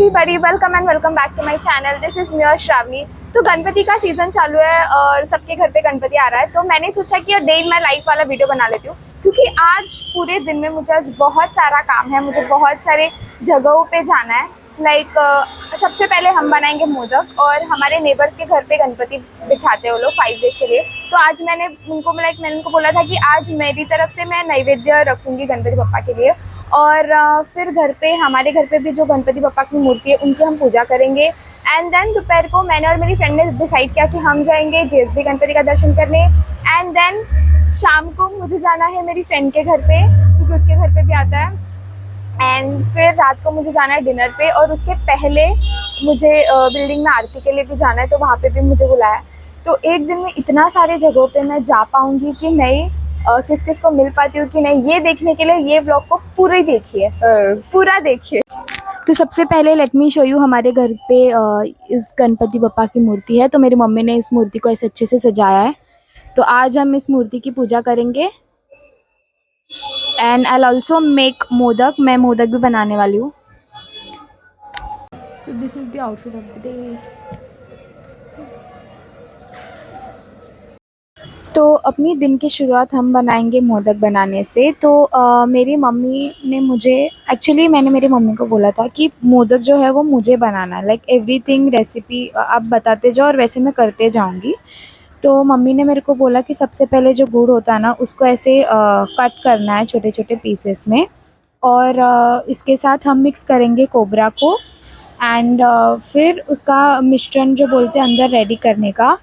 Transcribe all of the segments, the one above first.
Everybody, welcome and welcome back to my channel. This is me Shravani. तो गणपति का season चालू है और सबके घर पे गणपति आ रहा है, तो मैंने सोचा कि डे इन माई लाइफ वाला वीडियो बना लेती हूँ, क्योंकि आज पूरे दिन में मुझे आज बहुत सारा काम है, मुझे बहुत सारे जगहों पे जाना है। सबसे पहले हम बनाएंगे मोदक, और हमारे नेबर्स के घर पे गणपति बिठाते हैं वो लोग 5 डेज़ के लिए। तो आज मैंने उनको बोला था कि आज मेरी तरफ से मैं नैवेद्य रखूँगी गणपति बप्पा के लिए। और फिर हमारे घर पे भी जो गणपति बप्पा की मूर्ति है उनकी हम पूजा करेंगे। एंड देन दोपहर को मैंने और मेरी फ्रेंड ने डिसाइड किया कि हम जाएंगे जेएसबी गणपति का दर्शन करने। एंड देन शाम को मुझे जाना है मेरी फ्रेंड के घर पे, क्योंकि उसके घर पे भी आता है। एंड फिर रात को मुझे जाना है डिनर पे, और उसके पहले मुझे बिल्डिंग में आरती के लिए भी जाना है, तो वहाँ पे भी मुझे बुलाया है। तो एक दिन में इतना सारे जगहों पे मैं जा पाऊँगी कि नहीं, किस किस को मिल पाती हूँ कि नहीं, ये देखने के लिए ये व्लॉग को पूरा देखिए। तो सबसे पहले लेट मी शो यू, हमारे घर पे इस गणपति बप्पा की मूर्ति है। तो मेरी मम्मी ने इस मूर्ति को ऐसे अच्छे से सजाया है। तो आज हम इस मूर्ति की पूजा करेंगे। And I also make modak, मैं मोदक भी बनाने वाली हूँ। So this is the outfit of the day. तो अपनी दिन की शुरुआत हम बनाएंगे मोदक बनाने से। तो मेरी मम्मी ने मैंने मेरी मम्मी को बोला था कि मोदक जो है वो मुझे बनाना है, लाइक एवरीथिंग रेसिपी आप बताते जाओ और वैसे मैं करते जाऊंगी। तो मम्मी ने मेरे को बोला कि सबसे पहले जो गुड़ होता है ना, उसको ऐसे कट करना है छोटे छोटे पीसेस में, और इसके साथ हम मिक्स करेंगे कोबरा को। एंड फिर उसका मिश्रण जो बोलते हैं अंदर रेडी करने का।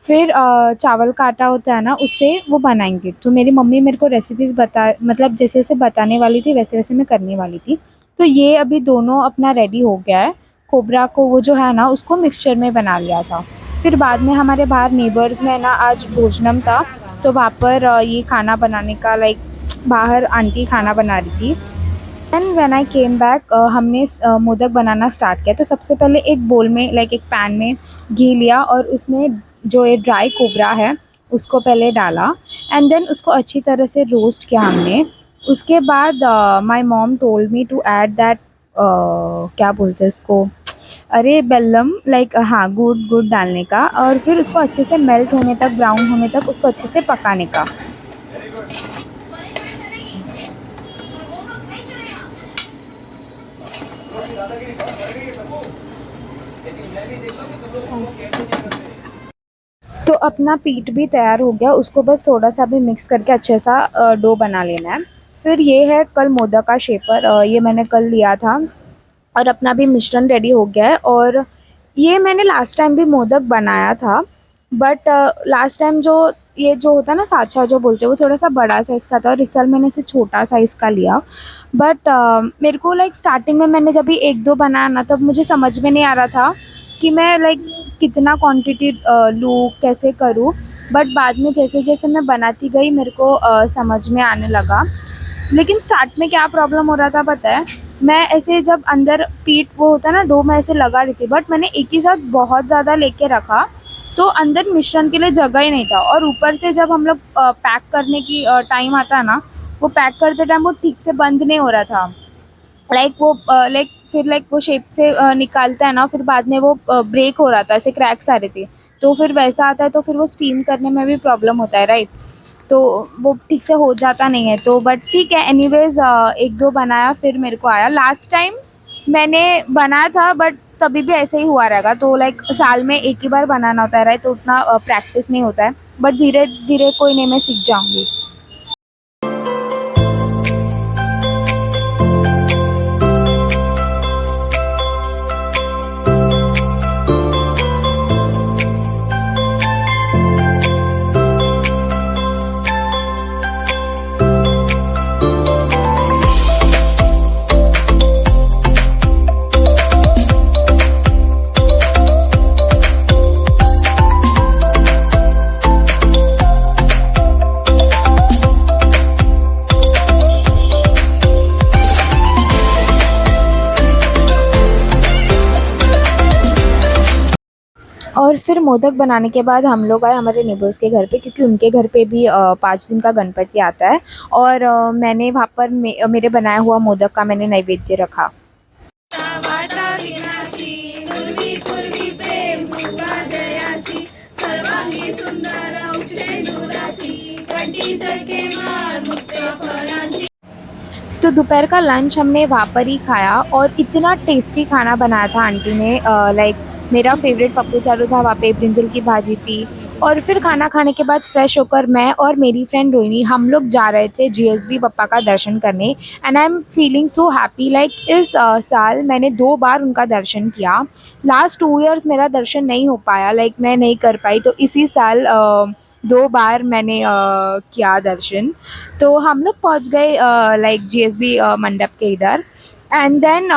फिर चावल का आटा होता है ना, उससे वो बनाएंगे। तो मेरी मम्मी मेरे को रेसिपीज़ मतलब जैसे जैसे बताने वाली थी वैसे वैसे मैं करने वाली थी। तो ये अभी दोनों अपना रेडी हो गया है। कोबरा को वो जो है ना, उसको मिक्सचर में बना लिया था। फिर बाद में हमारे बाहर नेबर्स में ना आज भोजनम था, तो वहाँ पर ये खाना बनाने का, लाइक बाहर आंटी खाना बना रही थी। And when I came back हमने मोदक बनाना स्टार्ट किया। तो सबसे पहले एक बोल में, लाइक एक पैन में घी लिया, और उसमें जो ये ड्राई कोबरा है उसको पहले डाला। एंड देन उसको अच्छी तरह से रोस्ट किया हमने। उसके बाद my mom told me to add that, क्या बोलते हैं उसको, अरे बेल्लम, लाइक हाँ, गुड़ डालने का। और फिर उसको अच्छे से मेल्ट होने तक, ब्राउन होने तक उसको अच्छे से पकाने का। तो अपना पीठ भी तैयार हो गया, उसको बस थोड़ा सा भी मिक्स करके अच्छे सा डो बना लेना है। फिर ये है कल मोदक का शेपर, ये मैंने कल लिया था, और अपना भी मिश्रण रेडी हो गया है। और ये मैंने लास्ट टाइम भी मोदक बनाया था, बट लास्ट टाइम ये जो होता है ना साचा जो बोलते हैं, वो थोड़ा सा बड़ा साइज़ का था, और इस साल मैंने इसे छोटा साइज़ का लिया। बट मेरे को लाइक स्टार्टिंग में मैंने जब भी 1-2 बनाया ना, तब मुझे समझ में नहीं आ रहा था कि मैं लाइक कितना क्वांटिटी लूँ, कैसे करूँ। बट बाद में जैसे जैसे मैं बनाती गई मेरे को समझ में आने लगा। लेकिन स्टार्ट में क्या प्रॉब्लम हो रहा था पता है, मैं ऐसे जब अंदर पीठ वो होता है ना, डो, मैं ऐसे लगा रही थी, बट मैंने एक ही साथ बहुत ज़्यादा लेके रखा, तो अंदर मिश्रण के लिए जगह ही नहीं था। और ऊपर से जब हम लोग पैक करने की टाइम आता है ना, वो पैक करते टाइम वो ठीक से बंद नहीं हो रहा था। लाइक वो शेप से निकालता है ना, फिर बाद में वो ब्रेक हो रहा था, ऐसे क्रैक्स आ रहे थे। तो फिर वैसा आता है, तो फिर वो स्टीम करने में भी प्रॉब्लम होता है, राइट। तो वो ठीक से हो जाता नहीं है। तो बट ठीक है, एनीवेज 1-2 बनाया, फिर मेरे को आया। लास्ट टाइम मैंने बनाया था, बट तभी भी ऐसे ही हुआ रहेगा। तो लाइक साल में एक ही बार बनाना होता है, राइट, तो उतना प्रैक्टिस नहीं होता है। बट धीरे धीरे कोई नहीं, मैं सीख जाऊँगी। और फिर मोदक बनाने के बाद हम लोग आए हमारे नेबर्स के घर पे, क्योंकि उनके घर पे भी 5 दिन का गणपति आता है। और मैंने वहाँ पर मेरे बनाया हुआ मोदक का मैंने नैवेद्य रखा। तो दोपहर का लंच हमने वहाँ पर ही खाया और इतना टेस्टी खाना बनाया था आंटी ने। लाइक मेरा फेवरेट पप्पू चारू था, वहाँ पे ब्रिंजल की भाजी थी। और फिर खाना खाने के बाद फ्रेश होकर मैं और मेरी फ्रेंड रोहिणी हम लोग जा रहे थे जीएसबी पप्पा का दर्शन करने। And I am feeling so happy, like इस साल मैंने 2 बार उनका दर्शन किया। लास्ट 2 इयर्स मेरा दर्शन नहीं हो पाया, लाइक मैं नहीं कर पाई, तो इसी साल 2 बार मैंने किया दर्शन। तो हम लोग पहुंच गए लाइक जीएसबी मंडप के इधर। एंड देन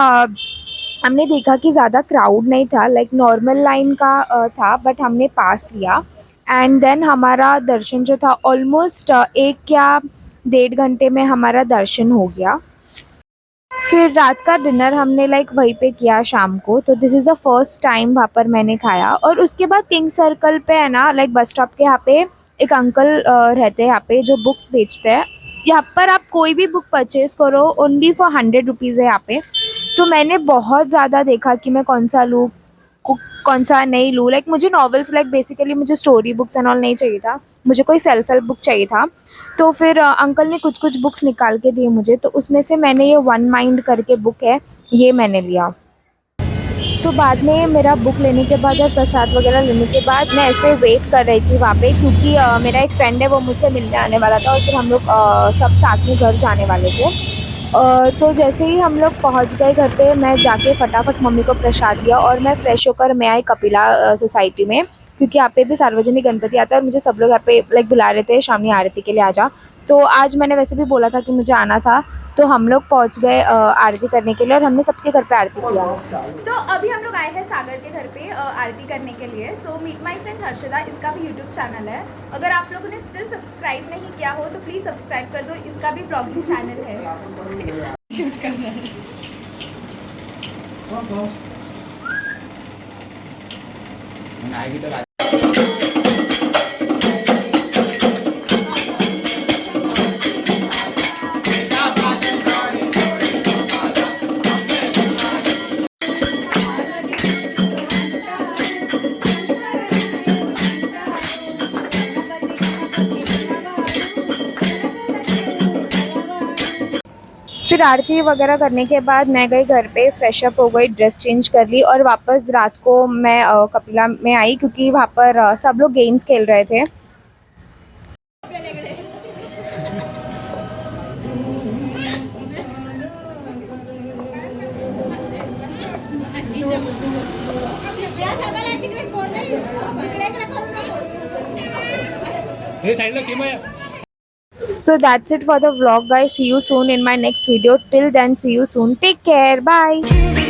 हमने देखा कि ज़्यादा क्राउड नहीं था, लाइक नॉर्मल लाइन का था, बट हमने पास लिया। एंड देन हमारा दर्शन जो था ऑलमोस्ट 1 या 1.5 घंटे में हमारा दर्शन हो गया। फिर रात का डिनर हमने लाइक वहीं पे किया शाम को, तो this is the first time वहाँ पर मैंने खाया। और उसके बाद किंग सर्कल पे है ना, लाइक बस स्टॉप के यहाँ पे एक अंकल रहते हैं यहाँ पे जो बुक्स बेचते हैं। यहाँ पर आप कोई भी बुक परचेज़ करो ओनली फॉर 100 रुपीज़ है यहाँ पे। तो मैंने बहुत ज़्यादा देखा कि मैं कौन सा लूँ, कौन सा नहीं लूँ। लाइक मुझे नॉवेल्स, लाइक बेसिकली मुझे स्टोरी बुक्स एंड ऑल नहीं चाहिए था, मुझे कोई सेल्फ हेल्प बुक चाहिए था। तो फिर अंकल ने कुछ कुछ बुक्स निकाल के दिए मुझे, तो उसमें से मैंने ये वन माइंड करके बुक है, ये मैंने लिया। तो बाद में मेरा बुक लेने के बाद और प्रसाद वगैरह लेने के बाद मैं ऐसे वेट कर रही थी वहाँ पे, क्योंकि मेरा एक फ्रेंड है वो मुझसे मिलने आने वाला था और फिर हम लोग सब साथ में घर जाने वाले थे। तो जैसे ही हम लोग पहुँच गए घर पे, मैं जाके फटाफट मम्मी को प्रसाद दिया और मैं फ़्रेश होकर मैं आई कपिला सोसाइटी में, क्योंकि यहाँ पे भी सार्वजनिक गणपति आता है और मुझे सब लोग यहाँ पे लाइक बुला रहे थे शामनी आरती के लिए आ जा। तो आज मैंने वैसे भी बोला था कि मुझे आना था, तो हम लोग पहुँच गए आरती करने के लिए और हमने सबके घर पे आरती किया। तो अभी हम लोग आए हैं सागर के घर पे आरती करने के लिए। So meet my friend Harshada, इसका भी यूट्यूब चैनल है। अगर आप लोगों ने स्टिल सब्सक्राइब नहीं किया हो तो प्लीज़ सब्सक्राइब कर दो, इसका भी ब्लॉगिंग चैनल है। शूट करना है। फिर आरती वगैरह करने के बाद मैं गई घर पे, फ्रेश अप हो गई, ड्रेस चेंज कर ली और वापस रात को मैं कपिला में आई, क्योंकि वहाँ पर सब लोग गेम्स खेल रहे थे। So that's it for the vlog guys. See you soon in my next video. Till then, see you soon. Take care. Bye.